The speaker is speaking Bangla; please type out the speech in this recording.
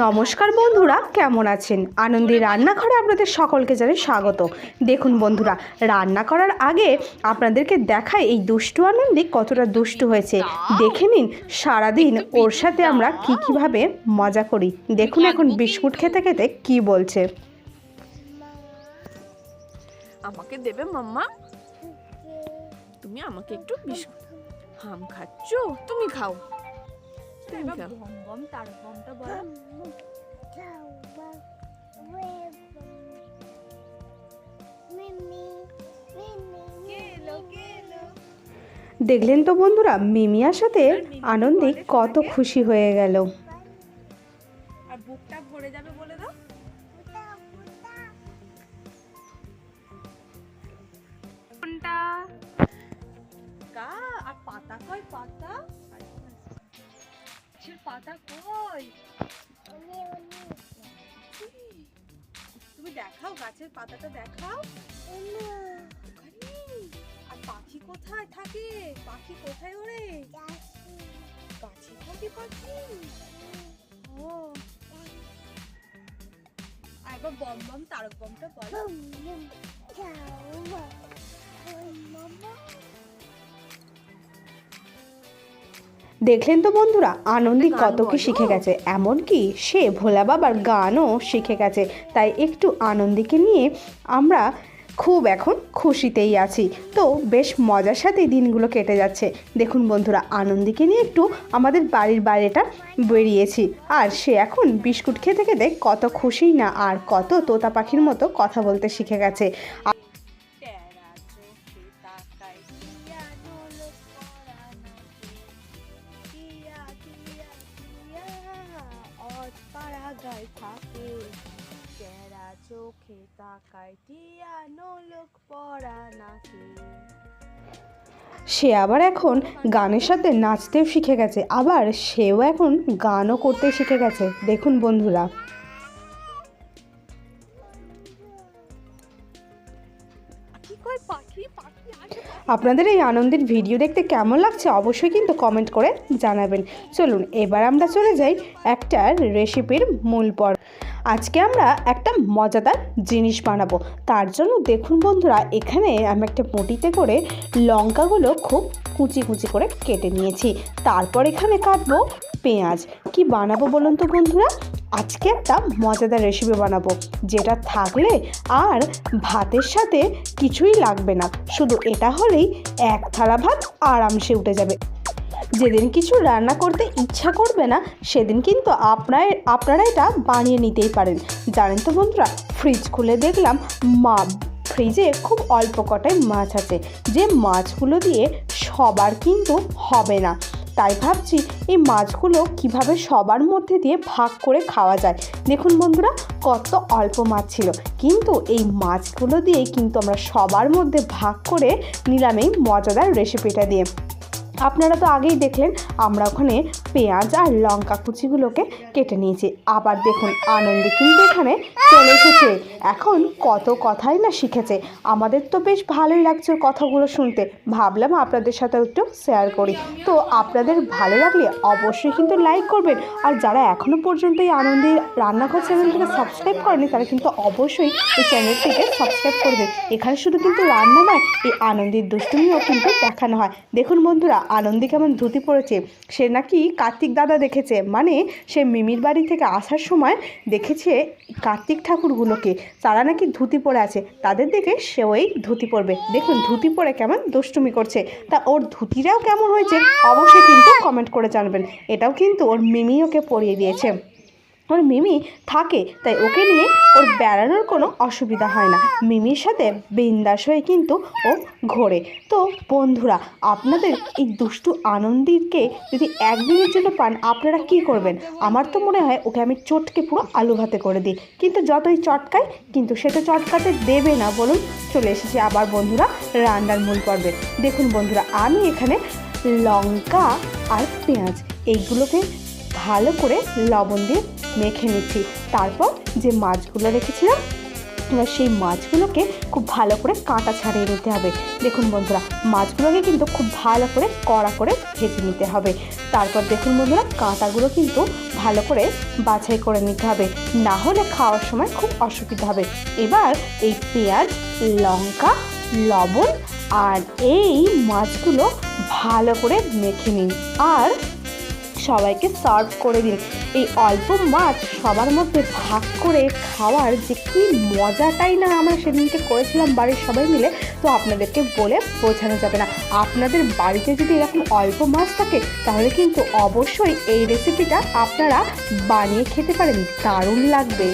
নমস্কার বন্ধুরা, কেমন আছেন? আনন্দের রান্নাঘরে আপনাদের সকলকে জানাই স্বাগত। দেখুন বন্ধুরা, রান্না করার আগে আপনাদেরকে দেখাই এই দুষ্টু আনন্দি কতটা দুষ্টু হয়েছে। দেখে নিন সারাদিন ওর সাথে আমরা কীভাবে মজা করি। দেখুন এখন বিস্কুট খেতে খেতে কি বলছে। আমাকে দেবে মাম্মা? তুমি আমাকে একটু বিস্কুট হাম খাচ্ছ? তুমি খাও। দেখলেন তো বন্ধুরা, মিমিয়ার সাথে আনন্দি কত খুশি হয়ে গেল। আর বুকটা ভরে যাবে বলে দাও। কোনটা? কা আর পাতা কই? পাতা পাতা কই? তুমি দেখাও, গাছের পাতাটা দেখাও। আর পাখি কোথায় থাকে? পাখি কোথায় ওড়ে? গাছে থাকে পাখি। ও একবার বম বম তারক বমটা বলো। দেখলেন তো বন্ধুরা, আনন্দি কত কি শিখে গেছে, এমনকি সে ভোলা বাবার গানও শিখে গেছে। তাই একটু আনন্দিকে নিয়ে আমরা খুব এখন খুশিতেই আছি। তো বেশ মজার সাথেই দিনগুলো কেটে যাচ্ছে। দেখুন বন্ধুরা, আনন্দিকে নিয়ে একটু আমাদের বাড়ির বাইরেটা বেরিয়েছি, আর সে এখন বিস্কুট খেতে খেতে কত খুশি না, আর কত তোতা পাখির মতো কথা বলতে শিখে গেছে। চোখে তাকায় টিয়া নোলক পড়া নাকি। সে আবার এখন গানের সাথে নাচতেও শিখে গেছে, আবার সেও এখন গানও করতে শিখে গেছে। দেখুন বন্ধুরা, আপনাদের এই আনন্দের ভিডিও দেখতে কেমন লাগছে অবশ্যই কিন্তু কমেন্ট করে জানাবেন। চলুন এবার আমরা চলে যাই একটা রেসিপির মূল পর্ব। আজকে আমরা একটা মজাদার জিনিস বানাবো। তার জন্য দেখুন বন্ধুরা, এখানে আমি একটা বটিতে করে লঙ্কাগুলো খুব কুচি কুচি করে কেটে নিয়েছি। তারপর এখানে কাটবো পেঁয়াজ। কি বানাবো বলুন তো বন্ধুরা? আজকে একটা মজাদার রেসিপি বানাবো, যেটা থাকলে আর ভাতের সাথে কিছুই লাগবে না, শুধু এটা হলেই এক থালা ভাত আরামসে উঠে যাবে। যেদিন কিছু রান্না করতে ইচ্ছা করবে না, সেদিন কিন্তু আপনারা এটা বানিয়ে নিতেই পারেন। জানেন তো বন্ধুরা, ফ্রিজ খুলে দেখলাম ফ্রিজে খুব অল্প কটাই মাছ আছে, যে মাছগুলো দিয়ে সবার কিন্তু হবে না। তাই ভাবছি এই মাছগুলো কিভাবে সবার মধ্যে দিয়ে ভাগ করে খাওয়া যায়। দেখুন বন্ধুরা, কত অল্প মাছ ছিল, কিন্তু এই মাছগুলো দিয়ে কিন্তু আমরা সবার মধ্যে ভাগ করে নিলাম এই মজাদার রেসিপিটা দিয়ে। আপনারা তো আগেই দেখলেন আমরা ওখানে পেঁয়াজ আর লঙ্কা কুচিগুলোকে কেটে নিয়েছি। আবার দেখুন আনন্দি কিন্তু এখানে চলে এসেছে, এখন কত কথাই না শিখেছে। আমাদের তো বেশ ভালোই লাগছে কথাগুলো শুনতে, ভাবলাম আপনাদের সাথে একটু শেয়ার করি। তো আপনাদের ভালো লাগলে অবশ্যই কিন্তু লাইক করবেন, আর যারা এখনও পর্যন্ত এই আনন্দি রান্নাঘর চ্যানেলটিকে সাবস্ক্রাইব করেনি তারা কিন্তু অবশ্যই এই চ্যানেলটিকে সাবস্ক্রাইব করবেন। এখানে শুধু কিন্তু রান্না নয়, এই আনন্দির দুষ্টুমিও কিন্তু দেখানো হয়। দেখুন বন্ধুরা, আনন্দি কেমন ধুতি পড়েছে। সে নাকি কার্তিক দাদা দেখেছে, মানে সে মিমির বাড়ি থেকে আসার সময় দেখেছে কার্তিক ঠাকুরগুলোকে, তারা নাকি ধুতি পরে আছে, তাদের দেখে সেও এই ধুতি পরবে। দেখুন ধুতি পরে কেমন দুষ্টুমি করছে। তা ওর ধুতিটাও কেমন হয়েছে অবশ্যই কিন্তু কমেন্ট করে জানাবেন। এটাও কিন্তু ওর মিমি ওকে পরিয়ে দিয়েছে। ওর মিমি থাকে, তাই ওকে নিয়ে ওর বেড়ানোর কোনো অসুবিধা হয় না। মিমির সাথে বিন্দাস হয়ে কিন্তু ও ঘোরে। তো বন্ধুরা, আপনাদের এই দুষ্টু আনন্দিকে যদি একদিনের জন্য পান, আপনারা কি করবেন? আমার তো মনে হয় ওকে আমি চটকে পুরো আলু ভাতে করে দিই, কিন্তু যতই চটকাই কিন্তু সে তো চটকাতে দেবে না। বলুন, চলে এসেছি আবার বন্ধুরা রান্নার মূল পর্বে। দেখুন বন্ধুরা, আমি এখানে লঙ্কা আর পেঁয়াজ এইগুলোকে ভালো করে লবণ দিয়ে মেখে নিচ্ছি। তারপর যে মাছগুলো রেখেছিলাম এবার সেই মাছগুলোকে খুব ভালো করে কাঁটা ছাড়িয়ে নিতে হবে। দেখুন বন্ধুরা, মাছগুলোকে কিন্তু খুব ভালো করে কড়া করে ভেজে নিতে হবে। তারপর দেখুন বন্ধুরা, কাঁটাগুলো কিন্তু ভালো করে বাছাই করে নিতে হবে, না হলে খাওয়ার সময় খুব অসুবিধা হবে। এবার এই পেঁয়াজ, লঙ্কা, লবণ আর এই মাছগুলো ভালো করে মেখে নিন আর সবাইকে সার্ভ করে দিন। এই অল্প মাছ সবার মধ্যে ভাগ করে খাওয়ার যে কী মজাটাই না আমরা সেদিনকে করেছিলাম বাড়ির সবাই মিলে, তো আপনাদেরকে বলে বোঝানো যাবে না। আপনাদের বাড়িতে যদি এরকম অল্প মাছ থাকে তাহলে কিন্তু অবশ্যই এই রেসিপিটা আপনারা বানিয়ে খেতে পারেন, দারুণ লাগবে।